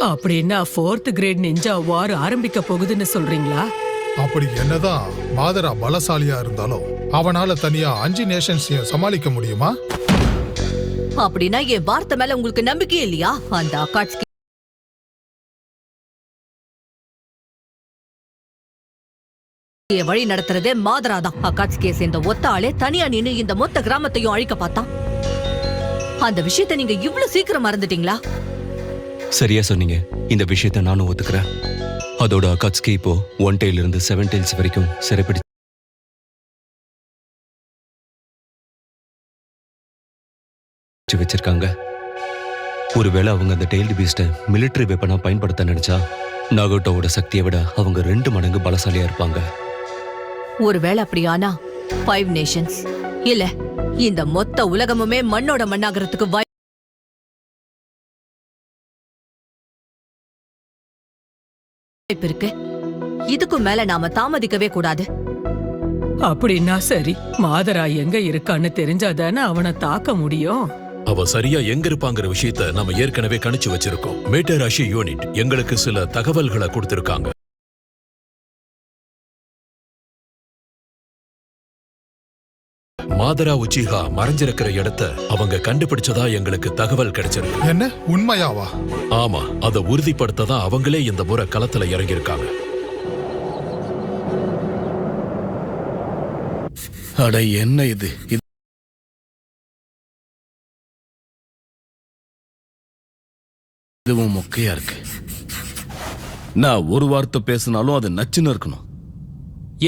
அப்படின்னா 4th great ninja வார் ஆரம்பிக்க போகுதுன்னு சொல்றீங்களா? அப்படி என்னதான் மாதரா பலசாலியா இருந்தாலும் அவனால தனியா 5 நேஷன்ஸையும் சமாளிக்க முடியுமா? அப்படின்னா என் வார்த்தை மேல உங்களுக்கு நம்பிக்கை இல்லையா? அந்த அகாட்ஸ்கி வழி நடத்துறதே மாதரா தான். அகாட்ஸ்கியை சேர்ந்த ஒத்த ஆளே தனியா நின்னு இந்த மொத்த கிராமத்தையும் அழிக்க பார்த்தான். அந்த விஷயத்தை நீங்க இவ்வளவு சீக்கிரம் மறந்துட்டீங்களா? சரியா சொன்னீங்க. இந்த விஷயத்தை நானும் ஒத்துக்கிறேன். அதோட அகாட்ஸ்கி இப்போ 1 டெயில் இருந்து 7 டெயில்ஸ் வரைக்கும் சிறைப்பிடிச்சு வச்சிருக்காங்க. ஒருவேளை அவங்க அந்த டெயில்டு பீஸ்ட மிலிட்டரி வெப்பனா பயன்படுத்த நினைச்சா நாகோட்டோவோட சக்தியை விட அவங்க 2 மடங்கு பலசாலியா இருப்பாங்க. ஒருவேளை அப்படியானா 5 நேஷன்ஸ் இல்ல இந்த மொத்த உலகமுமே மண்ணோட மண்ணாகிறதுக்கு வாய்ப்பு இருக்கு. இதுக்கு மேல நாம தாமதிக்கவே கூடாது. அப்படின்னா சரி, மாதரா எங்க இருக்கான்னு தெரிஞ்சாதானே அவனை தாக்க முடியும். அவ சரியா எங்க இருப்பாங்கிற விஷயத்த நம்ம ஏற்கனவே கணிச்சு வச்சிருக்கோம். மேட்டராஷி யூனிட் எங்களுக்கு சில தகவல்களை கொடுத்திருக்காங்க. மாதரா உச்சிஹா மறைஞ்சிருக்கிற இடத்த அவங்க கண்டுபிடிச்சதா எங்களுக்கு தகவல் கிடைச்சிருக்கு. என்ன, உண்மையாவா? ஆமா, அதை உறுதிப்படுத்ததான் அவங்களே இந்த முறை களத்துல இறங்கியிருக்காங்க. அட என்ன இது? இதுவும் மொக்கையா இருக்கு. நான் ஒரு வார்த்தை பேசினாலும் அது நச்சுன்னு இருக்கணும்.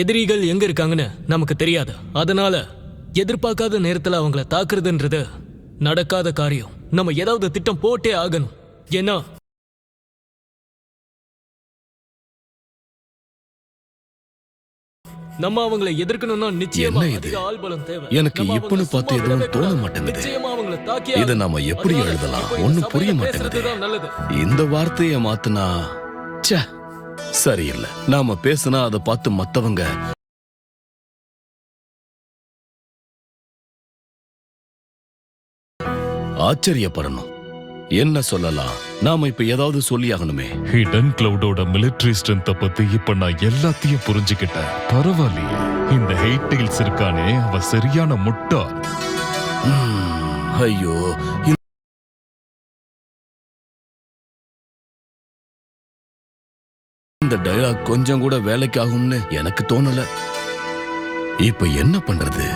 எதிரிகள் எங்க இருக்காங்கன்னு நமக்கு தெரியாது. அதனால எதிர்பார்க்காத நேரத்துல அவங்கள தாக்குறதுன்றது நடக்காத காரியம். நம்ம ஏதாவது திட்டம் போட்டே ஆகணும். ஏன்னா நம்ம அவங்களை எதிர்க்கணும்னா நிச்சயமா அதிக ஆள்பலம் தேவை. எனக்கு இப்பன்னு பார்த்து எதுவும் தோண மாட்டேங்குது. நிச்சயமா அவங்களை தாக்கி இதை நாம எப்படி எழுதலாம்? ஒண்ணும் புரிய மாட்டேங்குது. இந்த வார்த்தையை மாத்துனா சரியில்லை. நாம பேசுனா அதை பார்த்து மத்தவங்க ஆச்சரியப்படணும். என்ன சொல்லலாம்? நாம இப்ப ஏதாவது சொல்லி ஆகணுமே. ஹிடன் கிளவுடோட மிலிட்டரி ஸ்ட்ரென்த்தை பத்தி இப்ப நான் எல்லாத்தையும் புரிஞ்சுக்கிட்டேன். பரவாயில்லையே, இந்த 8 டெயில்ஸ் இருக்கானே அவ சரியான முட்டாள். ஐயோ, இந்த டயலாக் கொஞ்சம் கூட வேலைக்கு ஆகும்னு எனக்கு தோணல. இப்ப என்ன பண்றது?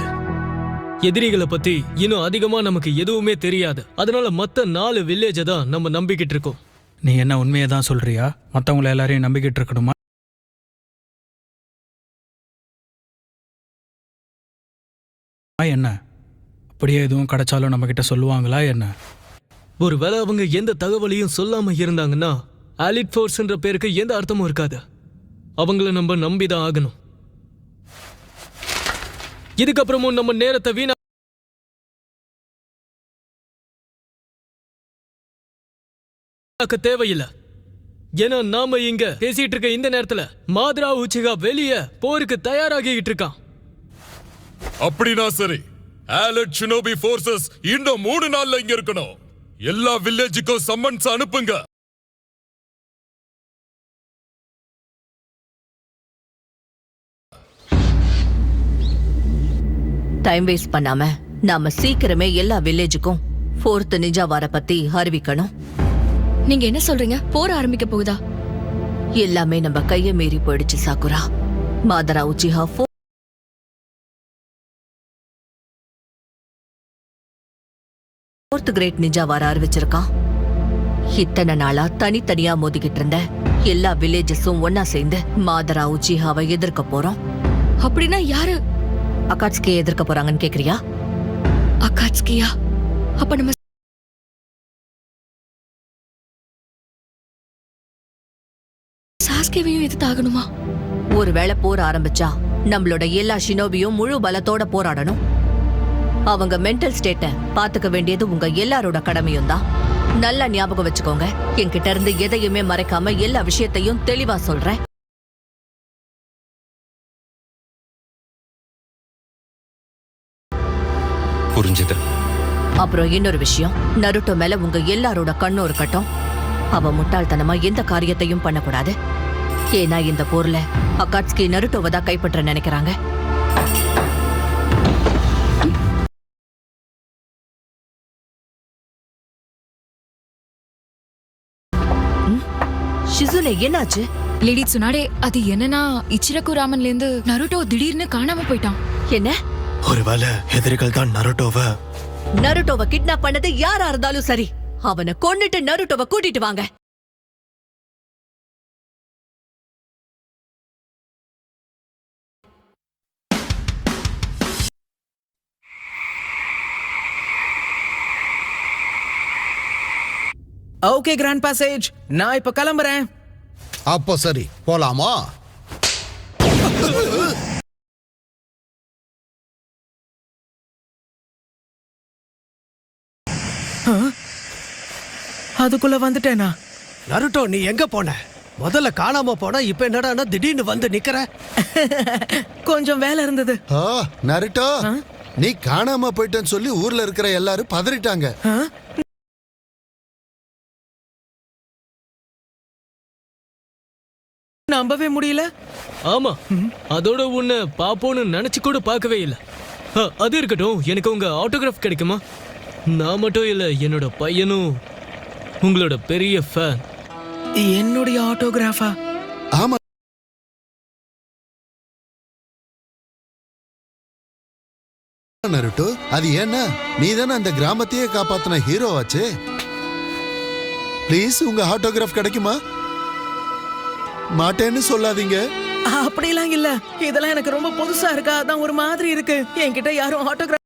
எதிரிகளை பத்தி இன்னும் அதிகமா நமக்கு எதுவுமே தெரியாது. அதனால மத்த 4 வில்லேஜ தான் நம்ம நம்பிக்கிட்டு இருக்கோம். நீ என்ன உண்மையை தான் சொல்றியா? மத்தவங்கள எல்லாரையும் நம்பிக்கிட்டு இருக்கணுமா? என்ன அப்படியே எதுவும் கிடைச்சாலும் நம்ம கிட்ட சொல்லுவாங்களா என்ன? ஒருவேளை அவங்க எந்த தகவலையும் சொல்லாம இருந்தாங்கன்னா ஆலிட் ஃபோர்ஸ்ன்ற பேருக்கு எந்த அர்த்தமும் இருக்காது. அவங்கள நம்ம நம்பிதான் ஆகணும். இதுக்கப்புறமும் நம்ம நேரத்தை வீணாக்க தேவையில்லை. ஏன்னா நாம இங்க பேசிட்டு இருக்க இந்த நேரத்துல மாதரா உச்சிஹா வெளியே போருக்கு தயாராகிட்டு இருக்கான். அப்படின்னா சரி, ஆலட் ஷினோபி ஃபோர்சஸ் இன்னும் 3 நாள்ல இங்க இருக்கணும். எல்லா வில்லேஜுக்கும் சம்மன்ஸ் அனுப்புங்க. டைம் வேஸ்ட் பண்ணாம நாம சீக்கிரமே எல்லா வில்லேஜுக்கும் 4th நிஞ்சா வார பத்தி அறிவிக்கணும். நீங்க என்ன சொல்றீங்க? போர் ஆரம்பிக்க போகுதா? எல்லாமே நம்ம கைய மீறி போயிடுச்சு Sakura. Madara Uchiha 4th great ninja war அறிவிச்சிருக்கான். இத்தனை நாளா தனித்தனியா மோதிக்கிட்டு இருந்த எல்லா வில்லேஜஸும் ஒன்னா சேர்ந்து மாதரா உச்சிஹாவை எதிர்க்க போறோம். அப்படின்னா யாரு அகாட்ஸ்கியை எதிர்க்க போறாங்கன்னு கேக்குறியா? அகாட்ஸ்கியா? அப்ப நம்ம சாஸ்கேவையும் எதிர்த்தாகணுமா? ஒருவேளை போர் ஆரம்பிச்சா நம்மளோட எல்லா ஷினோபியும் முழு பலத்தோட போராடணும். அவங்க மென்டல் ஸ்டேட்டை பாத்துக்க வேண்டியது உங்க எல்லாரோட கடமையும் தான். நல்லா ஞாபகம் வச்சுக்கோங்க. என்கிட்ட இருந்து எதையுமே மறைக்காம எல்லா விஷயத்தையும் தெளிவா சொல்றேன். புரிஞ்சுது. அப்புறம் இன்னொரு விஷயம், நருட்டோ மேல உங்க எல்லாரோட கண்ணும் இருக்கட்டும். அவ முட்டாள்தனமா எந்த காரியத்தையும் பண்ணக்கூடாது. ஏன்னா இந்த போர்ல அகாட்ஸ்கி நருட்டோவை தான் கைப்பற்ற நினைக்கிறாங்க. ஷிசுனே, என்னாச்சு? லேடி சுனாடே, அது என்னன்னா இச்சிரகு ராமன்ல இருந்து நருட்டோ திடீர்னு காணாம போயிட்டான். என்ன? ஒருவேளை எதிரிகள் தான் நருட்டோவை கிட்னாப் பண்ணது யாரா இருந்தாலும் சரி, அவனை கொன்னுட்டு நருட்டோவை கூட்டிட்டு வாங்க. ஓகே கிராண்ட் பாசேஜ், நான் இப்ப கிளம்புறேன். அப்போ சரி, போலாமா? அதுக்குள்ள வந்துட்டேனா? நருட்டோ, நீ எங்க போன? முதல்ல காணாம போனா இப்ப என்னடா திடீர்னு வந்து நிக்கிற? கொஞ்சம் வேலை இருந்தது. நருட்டோ, நீ காணாம போயிட்டேன்னு சொல்லி ஊர்ல இருக்கிற எல்லாரும் பதறிட்டாங்க. நம்பவே முடியல. ஆமா, அதோட உன்னை பாப்போன்னு நினைச்சு கூட பார்க்கவே இல்லை. அது இருக்கட்டும், எனக்கு உங்க ஆட்டோகிராஃப் கிடைக்குமா? நான் மட்டும் இல்ல, என்னோட பையனும் உங்களோட பெரிய ஃபேன். என்னுடைய ஆட்டோகிராஃபா? ஆமா நருட்டோ, அது ஏன்னா நீ தானே அந்த கிராமத்தையே காப்பாத்தின ஹீரோ ஆச்சு. ப்ளீஸ், உங்க ஆட்டோகிராஃப் கிடைக்குமா? மாட்டேன்னு சொல்லாதீங்க. அப்படிலாம் இல்ல, இதெல்லாம் எனக்கு ரொம்ப புதுசா இருக்கா, அதான் ஒரு மாதிரி இருக்கு. என்கிட்ட யாரும் ஆட்டோகிராஃப்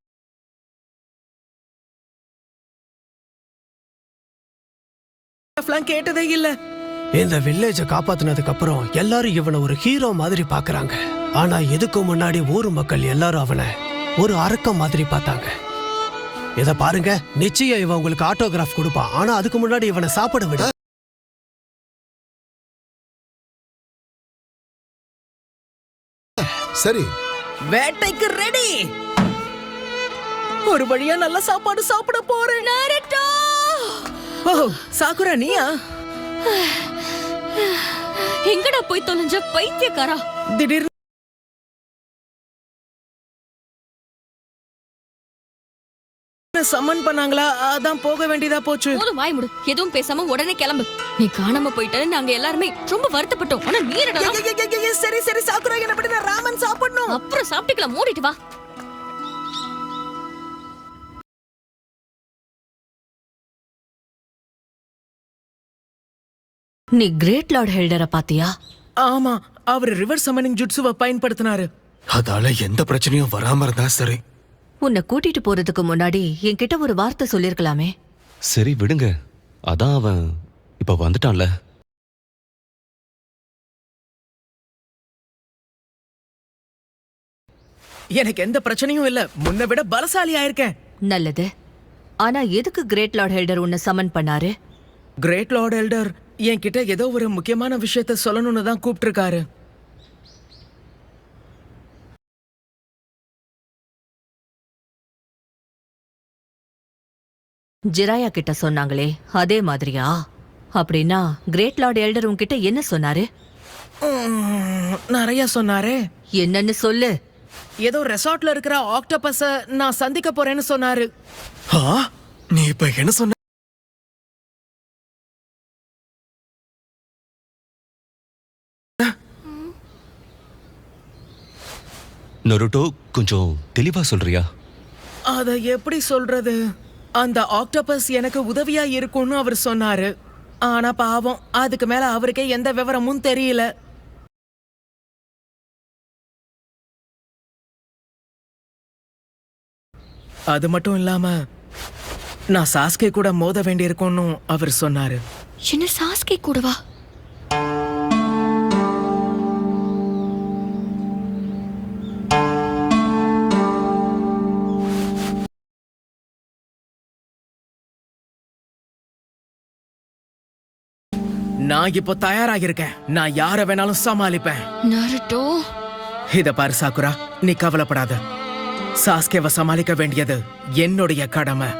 கேட்டதே இல்ல. இந்த வில்லேஜ காப்பாத்தினதுக்கு அப்புறம் எல்லாரும் இவனை ஒரு ஹீரோ மாதிரி பாக்குறாங்க. ஆனா இதுக்கு முன்னாடி ஊர் மக்கள் எல்லாரும் அவனை ஒரு அரக்கம் மாதிரி பார்த்தாங்க. இத பாருங்க, நிச்சயம் இவன் உங்களுக்கு ஆட்டோகிராஃப் கொடுப்பான். ஆனா அதுக்கு முன்னாடி இவனை சாப்பிட விட. சரி, வேட்டைக்கு ரெடி. ஒரு வழியா நல்ல சாப்பாடு சாப்பிட போறேன். ஓ, சாக்குரா, நீயா? எங்கடா போய் தொலைஞ்ச பைத்தியக்காரா? திடீர்னு சம்மன் பண்ணாங்களா, அதான் போக வேண்டியதா போச்சு. போதும், வாய் முடு. எதுவும் பேசாம உடனே கிளம்பு. நீ காணாம போயிட்டேன்னு நாங்க எல்லாருமே ரொம்ப வருத்தப்பட்டோம். ஆனா நீ என்னடா? சரி சரி சாக்குரா, என்ன பண்ணி நான் ராமன் சாப்பிடணும். அப்புறம் சாப்பிட்டுக்கலாம், மூடிட்டு வா. நீ கிரேட் லார்ட் ஹெல்டரை பாத்தியா? ஆமா, அவர் ரிவர் சம்மனிங் ஜுட்சுவை பயன்படுத்தினாரு. அதால எந்த பிரச்சனையும் வராம இருந்தா சரி. உன்னை கூட்டிட்டு போறதுக்கு முன்னாடி என்கிட்ட ஒரு வார்த்தை சொல்லிருக்கலாமே. சரி விடுங்க, அதான் அவன் இப்ப வந்துட்டான்ல. எனக்கு எந்த பிரச்சனையும் இல்ல, முன்ன விட பலசாலி ஆயிருக்கேன். நல்லது. ஆனா எதுக்கு கிரேட் லார்ட் ஹெல்டர் உன்னை சமன் பண்ணாரு? கிரேட் லார்ட் ஹெல்டர் என்கிட்ட ஏதோ ஒரு முக்கியமான விஷயத்த சொல்லணும்னு தான் கூப்பிட்டு இருக்காரு. ஜிராயா கிட்ட சொன்னாங்களே, அதே மாதிரியா? அப்படின்னா கிரேட் லார்ட் எல்டர் உன்கிட்ட என்ன சொன்னாரு? நிறைய சொன்னாரு. என்னன்னு சொல்லு. ஏதோ ரெசார்ட்ல இருக்கிற ஆக்டோபஸ நான் சந்திக்க போறேன்னு சொன்னாரு. நீ இப்ப என்ன சொன்ன? நருட்டோ, கொஞ்சம் தெளிவா சொல்றியா? அத எப்படி சொல்றது? அந்த ஆக்டோபஸ் எனக்கு உதவியா இருக்கும்னு அவர் சொன்னாரு. ஆனா பாவம், அதுக்கு மேல அவருக்கே எந்த விவரமும் தெரியல. அது மட்டும் இல்லாம நான் சாஸ்கே கூட மோத வேண்டியிருக்கும்னு அவர் சொன்னாரு. என்ன, சாஸ்கே கூடவா? நான் இப்போ தயாராகிருக்கேன். நான் யார வேணாலும் சமாளிப்பேன். நருட்டோ, இத பாரு சாக்குரா, நீ கவலைப்படாத. சாஸ்கேவை சமாளிக்க வேண்டியது என்னுடைய கடமை.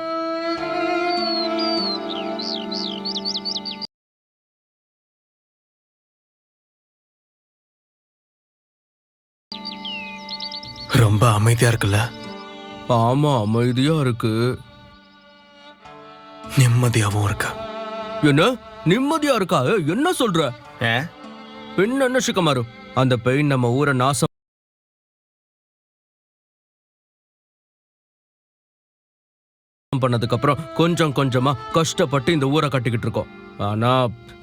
ரொம்ப அமைதியா இருக்குல்ல? ஆமா, அமைதியா இருக்கு. நிம்மதியாவும் இருக்கு. என்ன நிம்மதியா இருக்கா? என்ன சொல்ற? என்ன ஷிகமாரு, அந்த பெயின் நம்ம ஊரை நாசம் பண்ணதுக்கு அப்புறம் கொஞ்சம் கொஞ்சமா கஷ்டப்பட்டு இந்த ஊரை கட்டிக்கிட்டு இருக்கோம். ஆனா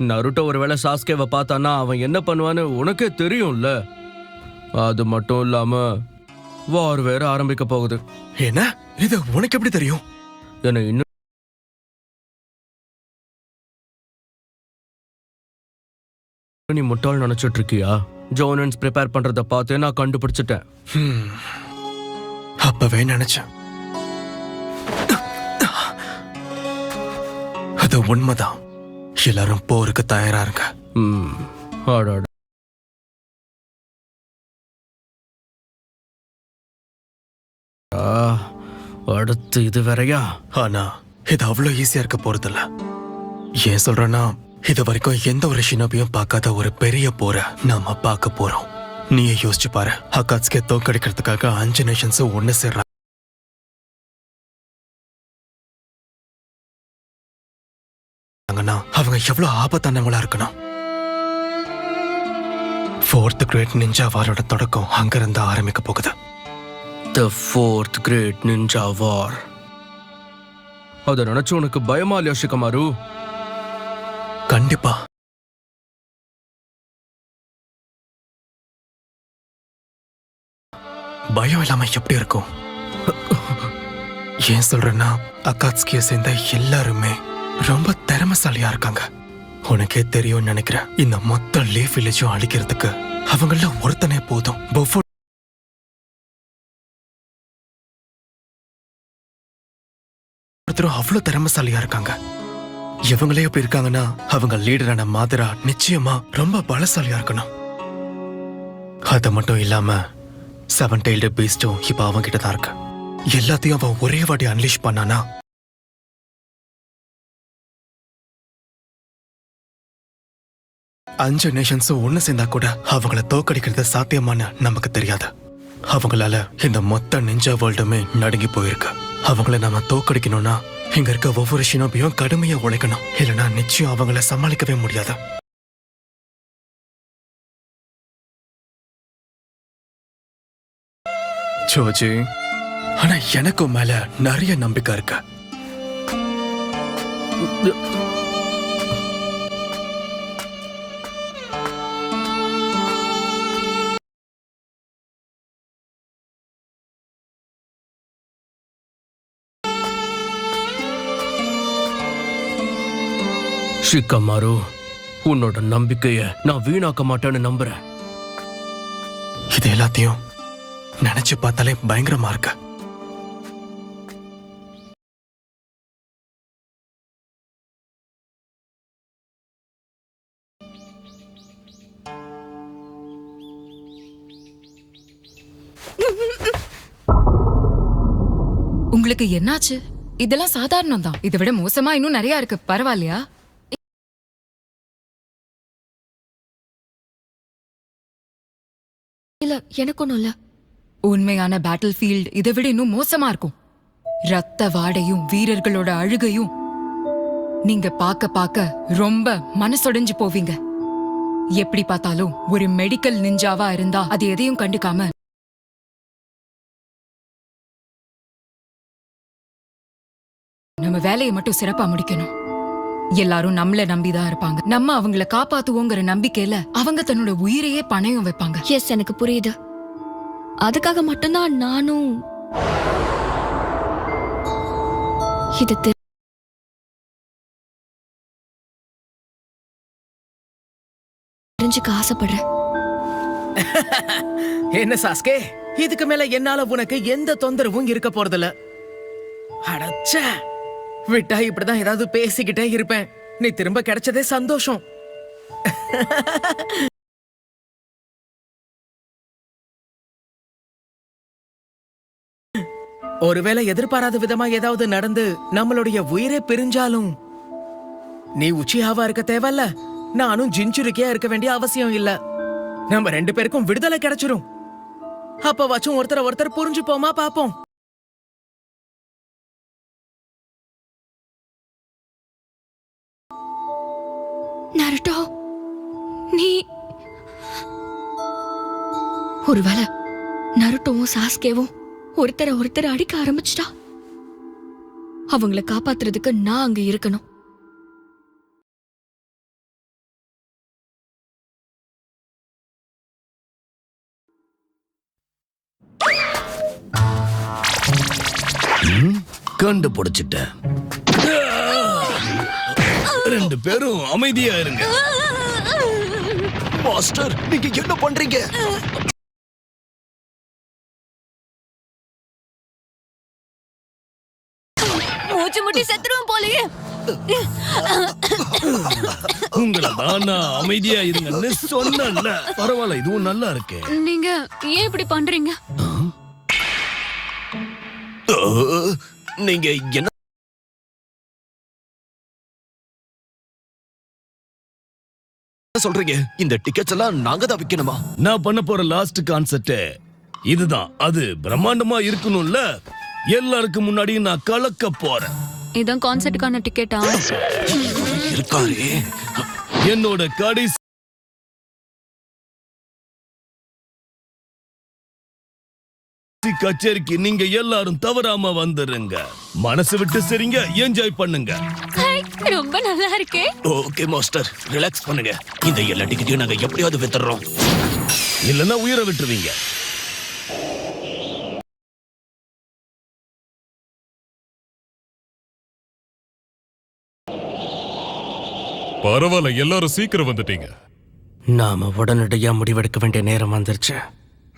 நருட்டோ ஒருவேளை சாஸ்கேவை பார்த்தானா அவன் என்ன பண்ணுவான்னு உனக்கே தெரியும்ல. அது மட்டும் இல்லாம வார் வேற ஆரம்பிக்க போகுது. என்ன இது உனக்கு எப்படி தெரியும்? என்ன இன்னும் நீ முட்டாள் நினைச்சிட்டு இருக்கியா? ஜோனன்ஸ் ப்ரிப்பேர் பண்றத பார்த்தே நான் கண்டுபிடிச்சிட்டேன். அப்பவே நினைச்சேன். அது உண்மைதான். எல்லாரும் போருக்கு தயாரா இருங்க. ஆடாடு. அடுத்து இது வேறையா? ஆனா இது அவ்வளவு ஈஸியா இருக்க போறதில்ல. ஏன் சொல்றேன்னா, இது வரைக்கும் எந்த ஒரு ஷினோபியும் பார்க்காத ஒரு பெரிய போரை நாம பார்க்க போறோம். நீயே யோசிச்சு பாரு. அகாட்ஸ்கே தோக்கடிக்கிறதுக்காக 5 நேஷன்ஸும் ஒண்ணு சேர்றாங்க. அவங்க எவ்வளவு ஆபத்தானவங்களா இருக்கணும். 4th கிரேட் நிஞ்சா வாரோட தொடக்கம் அங்கிருந்து ஆரம்பிக்க போகுது. The 4th Great Ninja War. அத நினைச்சு உனக்கு பயமா இல்லையா ஷிகமாரு? கண்டிப்பா. பயம் இல்லாம எப்படி இருக்கும்? ஏன் சொல்றேன்னா, அகாட்ஸ்கிய சேர்ந்த எல்லாருமே ரொம்ப திறமைசாலியா இருக்காங்க. உனக்கே தெரியும்னு நினைக்கிறேன். இந்த மொத்த லீஃப் வில்லேஜும் அழிக்கிறதுக்கு அவங்கள ஒருத்தனே போதும். ஒருத்தரும் அவ்வளவு திறமைசாலியா இருக்காங்க. இவங்களே எப்படி இருக்காங்கன்னா, அவங்க லீடரான மாதரா நிச்சயமா ரொம்ப பலசாலியா இருக்கணும். அது மட்டும் இல்லாம 7-tailed beast-ம் இப்ப அவங்க கிட்ட தான் இருக்கு. எல்லாத்தையும் அவன் ஒரே வாட்டி அன்லீஷ் பண்ணானா, 5 நேஷன்ஸும் ஒண்ணு சேர்ந்தா கூட அவங்கள தோக்கடிக்கிறது சாத்தியமான நமக்கு தெரியாது. அவங்களால இந்த மொத்த நிஞ்சா வேர்ல்டுமே நடுங்கி போயிருக்கு. அவங்கள நாம தோக்கடிக்கணும்னா இங்க இருக்க ஒவ்வொரு ஷினோபியும் கடுமையா உழைக்கணும். இல்லைன்னா நிச்சயம் அவங்கள சமாளிக்கவே முடியாது. ஜோஜி, ஆனா எனக்கும் மேல நிறைய நம்பிக்கை இருக்கு. ஷிகமாரு, உன்னோட நம்பிக்கைய நான் வீணாக்க மாட்டேன்னு நம்புறேன். இது எல்லாத்தையும் நினைச்சு பார்த்தாலே பயங்கரமா இருக்கு. உங்களுக்கு என்னாச்சு? இதெல்லாம் சாதாரணம் தான். இதை விட மோசமா இன்னும் நிறைய இருக்கு. பரவாயில்லையா? இல்ல, எனக்கு ஒண்ணும் இல்ல. உண்மையான பேட்டில் ஃபீல்ட் இதை விட இன்னும் மோசமா இருக்கும். ரத்த வாடையும் வீரர்களோட அழுகையும் நீங்க பார்க்க பார்க்க ரொம்ப மனசொடைஞ்சு போவீங்க. எப்படி பார்த்தாலும் ஒரு மெடிக்கல் நிஞ்சாவா இருந்தா அது எதையும் கண்டுக்காம நம்ம வேலையை மட்டும் சிறப்பா முடிக்கணும். எல்லாரும் நம்மள நம்பிதான் இருப்பாங்க. நம்ம அவங்கள காப்பாத்துவோங்கிற நம்பிக்கையில அவங்க தன்னோட உயிரையே பணயம் வைப்பாங்க. எஸ், எனக்கு புரியுது. அதுக்காக மட்டும்தான் நானும் இது தெரிஞ்சுக்க ஆசைப்படுறேன். என்ன சாஸ்கே, இதுக்கு மேல என்னால உனக்கு எந்த தொந்தரவும் இருக்க போறதில்ல. அடச்ச, விட்டா இப்படிதான் ஏதாவது பேசிக்கிட்டே இருப்பேன். நீ திரும்ப கிடைச்சதே சந்தோஷம். ஒருவேளை எதிர்பாராத விதமா ஏதாவது நடந்து நம்மளுடைய உயிரே பிரிஞ்சாலும் நீ உச்சியாவா இருக்க தேவையில்ல, நானும் ஜிஞ்சுரிக்கையா இருக்க வேண்டிய அவசியம் இல்ல. நம்ம 2 பேருக்கும் விடுதலை கிடைச்சிரும். அப்பவாச்சும் ஒருத்தர் புரிஞ்சுப்போமா பாப்போம். நருட்டோ, நீ ஒருவேளை நருட்டோவும் சாஸ்கேவும் ஒருத்தரை அடிக்க ஆரம்பிச்சிட்டா அவங்கள காப்பாத்துறதுக்கு நான் அங்க இருக்கணும். கண்டுபிடிச்சிட்டேன். 2 பேரும் அமைதியா இருங்க. மாஸ்டர், நீங்க என்ன பண்றீங்க? மூச்சு முட்டி செத்துருவோம் போலயே. உங்களை தான் நான் அமைதியா இருங்கன்னு சொன்னேன்ல. பரவாயில்ல, இதுவும் நல்லா இருக்கு. நீங்க ஏன் இப்படி பண்றீங்க? நீங்க என்ன சொல்றீங்க? இந்த டிக்கெட்ஸ் எல்லாம் நாங்க தான் விக்கணுமா? நான் பண்ண போற லாஸ்ட் கான்செர்ட் இதுதான். அது பிரம்மாண்டமா இருக்கணும்ல. எல்லாருக்கும் முன்னாடி நான் கலக்க போறேன். இதான் கான்சர்ட்டுக்கான டிக்கெட்டா? இருக்காரே, என்னோட கடைசி கச்சேரிக்கு நீங்க எல்லாரும் தவறாம வந்துருங்க. மனசு விட்டு சரிங்க, என்ஜாய் பண்ணுங்க. ரொம்ப நல்லா இருக்கே. ஓகே மாஸ்டர், ரிலாக்ஸ் பண்ணுங்க. இந்த எல்லா டிக்கெட்டையும் நாங்க எப்படியாவது வித்துறோம், இல்லன்னா உயிரை விட்டுருவீங்க. பரவாயில்ல, எல்லாரும் சீக்கிரம் வந்துட்டீங்க. நாம உடனடியா முடிவெடுக்க வேண்டிய நேரம் வந்துருச்சு.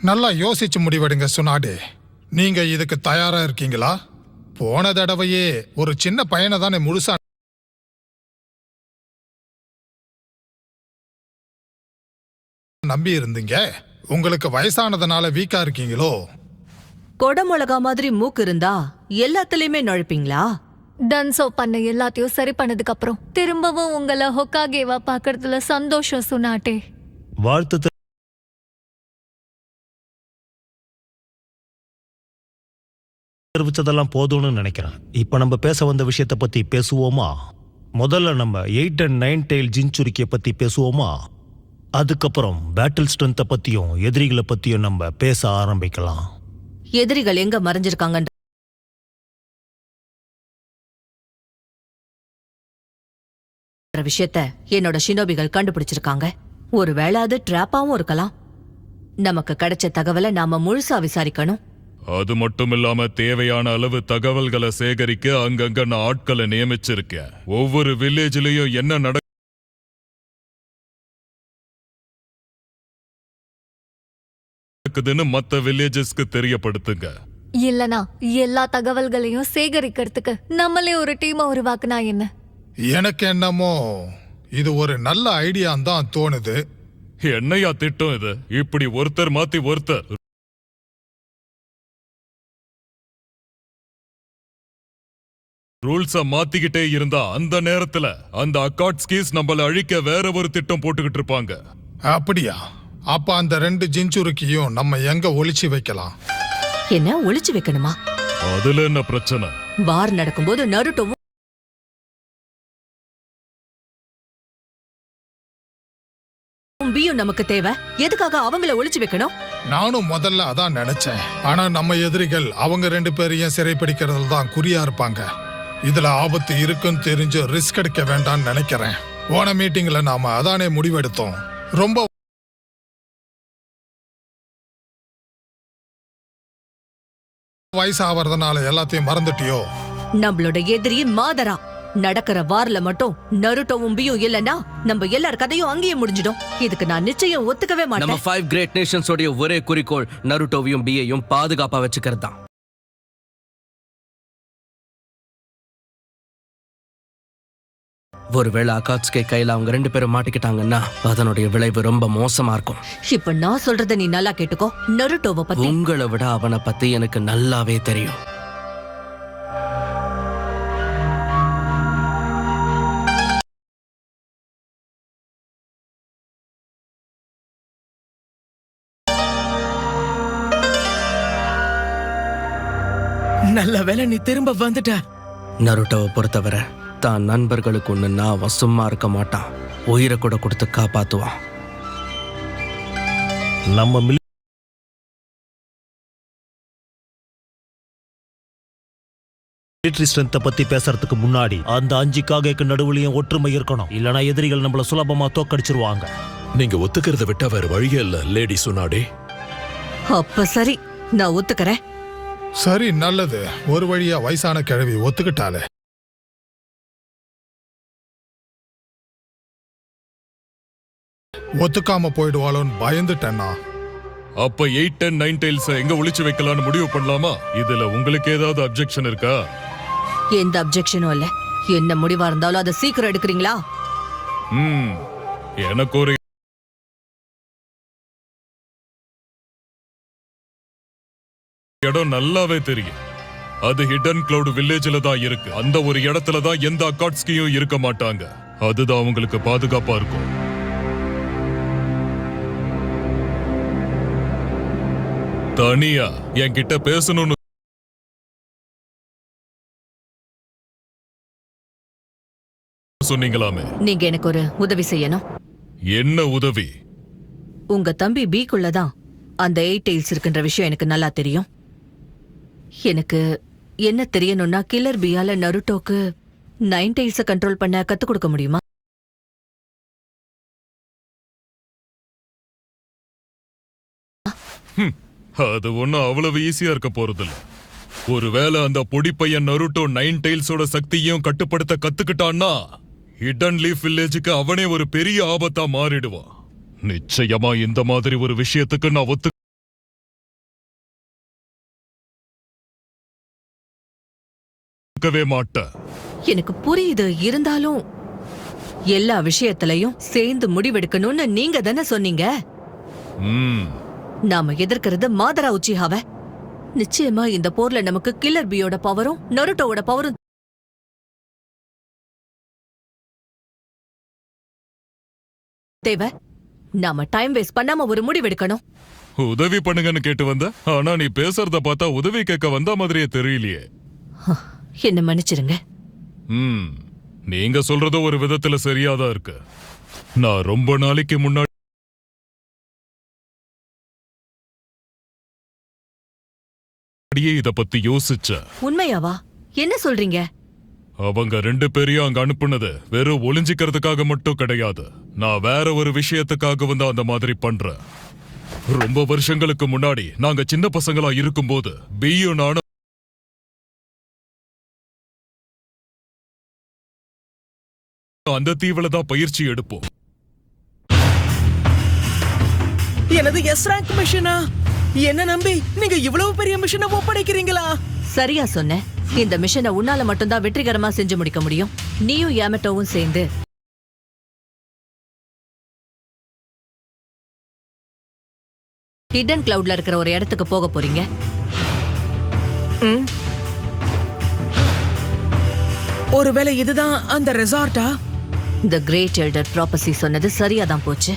நல்லா யோசிச்சு முடிவெடுங்க சுனாடே. நீங்க இதுக்கு தயாரா இருக்கீங்களா? போன தடவையே ஒரு சின்ன பையனை தானே முழுசா நம்பி இருந்தீங்க. உங்களுக்கு வயசானதுனால வீக்கா இருக்கீங்களோ? கொடமிளகா மாதிரி மூக்கு இருந்தா எல்லாத்துலயுமே நுழைப்பீங்களா? டன்சோ பண்ண எல்லாத்தையும் சரி பண்ணதுக்கு அப்புறம் திரும்பவும் உங்களை ஹொக்காகேவா பாக்குறதுல சந்தோஷம் சுனாட்டே. வாழ்த்து தெரிவிச்சதெல்லாம் போதும்னு நினைக்கிறேன். இப்ப நம்ம பேச வந்த விஷயத்தை பத்தி பேசுவோமா? முதல்ல நம்ம 8 and 9 டெயில் ஜின்சுரிக்கிய பத்தி பேசுவோமா? அதுக்கப்புறம் பேட்டில் ஸ்ட்ரென்த்தை பத்தியும் எதிரிகளை பத்தியும் நம்ம பேச ஆரம்பிக்கலாம். எதிரிகள் எங்க மறைஞ்சிருக்காங்க விஷயத்த என்னோட ஷினோபிகள் கண்டுபிடிச்சிருக்காங்க. ஒருவேளை அது ட்ராப்பாவும் இருக்கலாம். நமக்கு கிடைச்ச தகவலை நாம முழுசா விசாரிக்கணும். அது மட்டும் இல்லாம தேவையான அளவு தகவல்களை சேகரிக்க அங்கங்க நான் ஆட்களை நியமிச்சிருக்கேன். ஒவ்வொரு வில்லேஜ்லயும் என்ன நடக்குதுன்னு மத்த வில்லேஜஸ்க்கு தெரியப்படுத்துங்க. இல்லனா எல்லா தகவல்களையும் சேகரிக்கிறதுக்கு நம்மளே ஒரு டீமை உருவாக்குனா என்ன? எனக்கு என்னமோ இது ஒரு நல்ல ஐடியான்னு தான் தோணுது. என்னையா திட்டம் இது? இப்படி ஒருத்தர் மாத்தி ஒருத்தர் ரூல்ஸ மாத்திக்கிட்டே இருந்தா அந்த நேரத்துல அந்த அக்காட்ஸ்கீஸ் நம்மள அழிக்க வேற ஒரு திட்டம் போட்டுக்கிட்டு இருப்பாங்க. அப்படியா? அப்ப அந்த 2 ஜின்சுருக்கியும் நம்ம எங்க ஒளிச்சு வைக்கலாம்? என்ன ஒளிச்சு வைக்கணுமா? அதுல என்ன பிரச்சனை? வார் நடக்கும்போது நருட்டோவும் பியும் நமக்கு தேவை. எதுக்காக அவங்கள ஒளிச்சு வைக்கணும்? நானும் முதல்ல அதான் நினைச்சேன். ஆனா நம்ம எதிரிகள் அவங்க 2 பேரையும் சிறைப்பிடிக்கிறதுல தான் குறியா இருப்பாங்க. இதுல ஆபத்து இருக்குன்னு தெரிஞ்சு ரிஸ்க் எடுக்க வேண்டாம்னு நினைக்கிறேன். போன மீட்டிங்ல நாம அதானே முடிவெடுத்தோம். ரொம்ப வயசாவறதுனால எல்லாத்தையும் மறந்துட்டியோ? நம்மளோட எதிரி மாதரா. நடக்கிற வார்ல மட்டும் நருட்டோவும் பியும் இல்லனா நம்ம எல்லார் கதையும் அங்கேயே முடிஞ்சிடும். இதுக்கு நான் நிச்சயம் ஒத்துக்கவே மாட்டேன். நம்ம 5 கிரேட் நேஷன்ஸ் உடைய ஒரே குறிக்கோள் நருட்டோவையும் பியையும் பாதுகாப்பா வச்சுக்கிறது தான். ஒருவேளை அகாட்ஸ்கே கையில அவங்க 2 பேரும் மாட்டிக்கிட்டாங்கன்னா அதனுடைய விளைவு ரொம்ப மோசமா இருக்கும். இப்ப நான் சொல்றத நீ நல்லா கேட்டுக்கோ. நருட்டோவை பத்தி உங்களை விட அவனை பத்தி எனக்கு நல்லாவே தெரியும். நல்ல வேளை நீ திரும்ப வந்துட்ட. நருட்டோவை பொறுத்தவரை தான் நண்பர்களுக்கு ஒண்ணுன்னா அவன் சும்மா இருக்க மாட்டான், உயிரை கூட கொடுத்து காப்பாத்துவான். நம்ம மிலிட்டரி ஸ்ட்ரென்த்தை பத்தி பேசுறதுக்கு முன்னாடி அந்த 5 காகைக்கு நடுவுலயும் ஒற்றுமை இருக்கணும், இல்லனா எதிரிகள் நம்மள சுலபமா தோக்கடிச்சிருவாங்க. நீங்க ஒத்துக்கிறத விட்டா வேற வழியே இல்ல லேடி சுனாடே. அப்ப சரி, நான் ஒத்துக்கிறேன். சரி, நல்லது. ஒரு வழியா வயசான கிழவி ஒத்துக்கிட்டாலே. ஒத்துக்காம போயிடுவாளோன்னு பயந்துட்டேன்னா. அப்ப 8 and 9 tails எங்க ஒளிச்சு வைக்கலாம்னு முடிவு பண்ணலாமா? இதுல உங்களுக்கு ஏதாவது அப்ஜெக்ஷன் இருக்கா? எந்த அப்ஜெக்ஷனும் இல்ல. என்ன முடிவா இருந்தாலும் அதை சீக்கிரம் எடுக்கிறீங்களா? எனக்கு ஒரு இடம் நல்லாவே தெரியும். அது ஹிடன் கிளவுட் வில்லேஜ்ல தான் இருக்கு. அந்த ஒரு இடத்துல தான் எந்த அக்காட்ஸ்கியும் இருக்க மாட்டாங்க. அதுதான் அவங்களுக்கு பாதுகாப்பா இருக்கும். தனியா என்கிட்ட பேசணும்னு சொன்னீங்களாமே. நீங்க எனக்கு ஒரு உதவி செய்யணும். என்ன உதவி? உங்க தம்பி பீக்குள்ளதான் அந்த 8 tails இருக்குன்ற விஷயம் எனக்கு நல்லா தெரியும். எனக்கு என்ன தெரியணும்னா, கில்லர் பியால நருட்டோக்கு 9 tails கண்ட்ரோல் பண்ண கத்து கொடுக்க முடியுமா? அது ஒண்ணும் அவ்வளவு ஈஸியா இருக்க போறதில்ல. ஒருவேளை அந்த பொடி பையன் நருட்டோ 9 tailsோட சக்தியையும் கட்டுப்படுத்த கத்துக்கிட்டான்னா ஹிடன் லீஃப் வில்லேஜுக்கு அவனே ஒரு பெரிய ஆபத்தா மாறிடுவான். நிச்சயமா இந்த மாதிரி ஒரு விஷயத்துக்கு நான் ஒத்துக்கவே மாட்டேன். எனக்கு புரியுது. இருந்தாலும் எல்லா விஷயத்திலையும் சேர்ந்து முடிவெடுக்கணும்னு நீங்க தானே சொன்னீங்க. நாம எதிர்க்கிறது மாதரா உச்சிஹாவை. நிச்சயமா இந்த போர்ல நமக்கு கில்லர் பியோட பவரும் நருட்டோவோட பவரும் தேவை. நாம டைம் வேஸ்ட் பண்ணாம ஒரு முடிவெடுக்கணும். உதவி பண்ணுங்கன்னு கேட்டு வந்த, ஆனா நீ பேசுறத பார்த்தா உதவி கேட்க வந்த மாதிரியே தெரியலையே. என்ன மன்னிச்சிருங்க. நீங்க சொல்றது ஒரு விதத்துல சரியாதான் இருக்கு. நான் ரொம்ப நாளைக்கு முன்னாடி இத பத்தி யோசிச்சேன். உண்மையாவா? என்ன சொல்றீங்க? அவங்க 2 பேரையும் அங்க அனுப்புனது வெறும் ஒளிஞ்சிக்கிறதுக்காக மட்டும் கிடையாது. நான் வேற ஒரு விஷயத்துக்காக வந்து அந்த மாதிரி பண்றேன். ரொம்ப வருஷங்களுக்கு முன்னாடி நாங்க சின்ன பசங்களா இருக்கும்போது பியும் நானும் அந்த தீவுல தான் பயிற்சி எடுப்போம். எனது எஸ் ரேங்க் மிஷனா? என்ன நம்பி நீங்க இவ்வளவு பெரிய மிஷனை ஒப்படைக்கிறீங்களா? சரியா சொன்ன. இந்த மிஷனை உன்னால மட்டும்தான் வெற்றிகரமா செஞ்சு முடிக்க முடியும். நீயும் யாமட்டோவும் சேர்ந்து ஹிடன் கிளவுட்ல இருக்கிற ஒரு இடத்துக்கு போக போறீங்க. ஒருவேளை இதுதான் அந்த ரெசார்ட்டா? தி கிரேட் எல்டர் ப்ராப்பசி சொன்னது சரியாதான் போச்சு.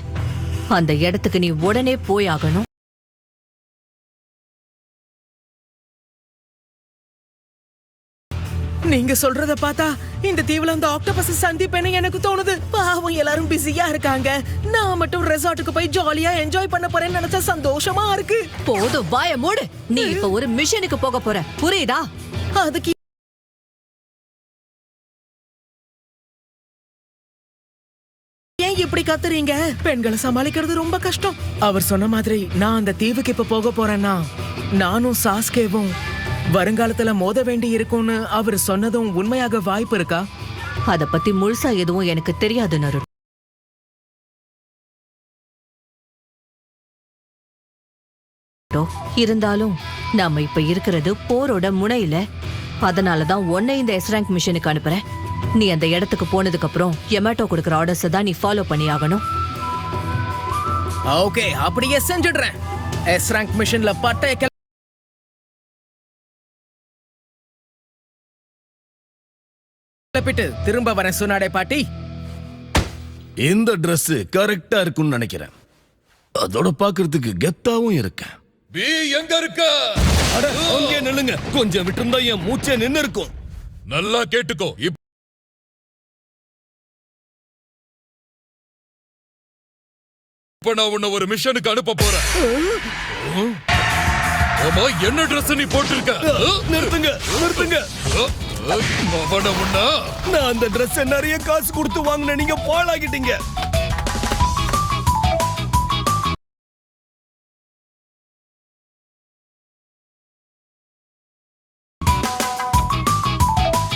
அந்த இடத்துக்கு நீ உடனே போய் ஆகணும். நீங்க சொல்றத பார்த்தா இந்த தீவுல அந்த ஆக்டோபஸ் சந்திப்பேன்னு எனக்கு தோணுது. பாவம், எல்லாரும் பிஸியா இருக்காங்க. நான் மட்டும் ரெசார்ட்டுக்கு போய் ஜாலியா என்ஜாய் பண்ண போறேன்னு நினைச்சா சந்தோஷமா இருக்கு. போதும், வாய மூடு. நீ இப்ப ஒரு மிஷனுக்கு போக போற, புரியுதா? அதுக்கு ஏன் இப்படி கத்துறீங்க? பெண்களை சமாளிக்கிறது ரொம்ப கஷ்டம். அவர் சொன்ன மாதிரி நான் அந்த தீவுக்கு இப்ப போக போறேன்னா நானும் சாஸ்கேவும் வருங்காலத்துல மோத வேண்டி இருக்கும்னு அவர் சொன்னதும் உண்மையாக வாய்ப்பு இருக்கா? அத பத்தி முழுசா எதுவும் எனக்கு தெரியாது நரு. இருந்தாலும் நாம இப்ப இருக்கிறது போரோட முனையில. அதனாலதான் உன்னை இந்த எஸ் ரேங்க் மிஷனுக்கு அனுப்புறேன். நீ அந்த இடத்துக்கு போனதுக்கு அப்புறம் யமாட்டோ கொடுக்கிற ஆர்டர்ஸ் தான் நீ ஃபாலோ பண்ணி ஆகணும். ஓகே, அப்படியே செஞ்சிடுறேன். எஸ் ரேங்க் மிஷன்ல பட்டய கிளப்பிட்டு திரும்ப வரேன் சுனாடே பாட்டி. இந்த Dress கரெக்டா இருக்கும்னு நினைக்கிறேன். அதோட பாக்குறதுக்கு கெத்தாவும் இருக்கேன். பி எங்க இருக்க? அங்கே நில்லுங்க, கொஞ்சம் விட்டுருந்தா என் மூச்சே நின்னு இருக்கும். நல்லா கேட்டுக்கோ. இப்ப நான் உன்னை ஒரு மிஷனுக்கு அனுப்ப போறேன். ஆமா, என்ன ட்ரெஸ் நீ போட்டிருக்க? நிறுத்துங்க நிறுத்துங்க. அவன உன்ன நான் அந்த ட்ரெஸ் நிறைய காசு கொடுத்து வாங்கின, நீங்க பாழாகிட்டீங்க.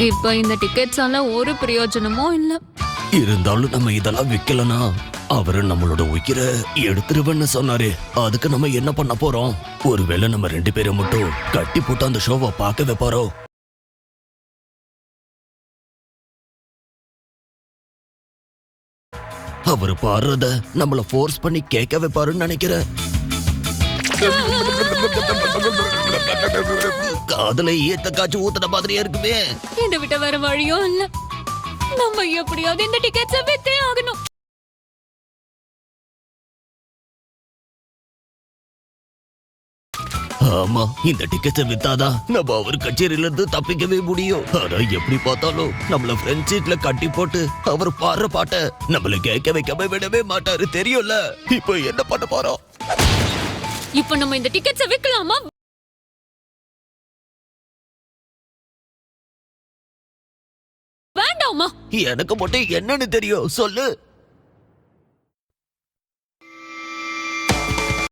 இப்ப இந்த டிக்கெட்ஸால ஒரு பிரயோஜனமும் இல்ல. இருந்தாலும் நம்ம இதெல்லாம் விக்கலனா அவரு நம்மளோட உயிரை எடுத்துருவேன்னு சொன்னாரு. அதுக்கு நம்ம என்ன பண்ண போறோம்? ஒருவேளை நம்ம 2 பேரை மட்டும் கட்டி போட்டு அந்த ஷோவை பார்க்க வைப்பாரோ? அவரு பாடுறத நம்மள ஃபோர்ஸ் பண்ணி கேட்க வைப்பாருன்னு நினைக்கிறேன். காதல ஏத்த காய்ச்சி ஊத்துன மாதிரியே இருக்குமே. இதை விட்ட வேற வழியும் இல்ல. நம்ம எப்படியாவது இந்த டிக்கெட்ஸை வித்தே ஆகணும். ஆமா, இந்த டிக்கெட்ஸை வித்தாதான் நம்ம அவர் கச்சேரியில இருந்து தப்பிக்கவே முடியும். ஆனா எப்படி பார்த்தாலும் நம்மள ஃப்ரெண்ட் சீட்ல கட்டி போட்டு அவர் பாடுற பாட்ட நம்மள கேட்க வைக்கவே விடவே மாட்டாரு, தெரியும்ல. இப்போ என்ன பண்ண போறோம்? இப்ப நம்ம இந்த டிக்கெட்ஸை விக்கலாமா வேண்டாமா? எனக்கு மட்டும் என்னன்னு தெரியும் சொல்லு.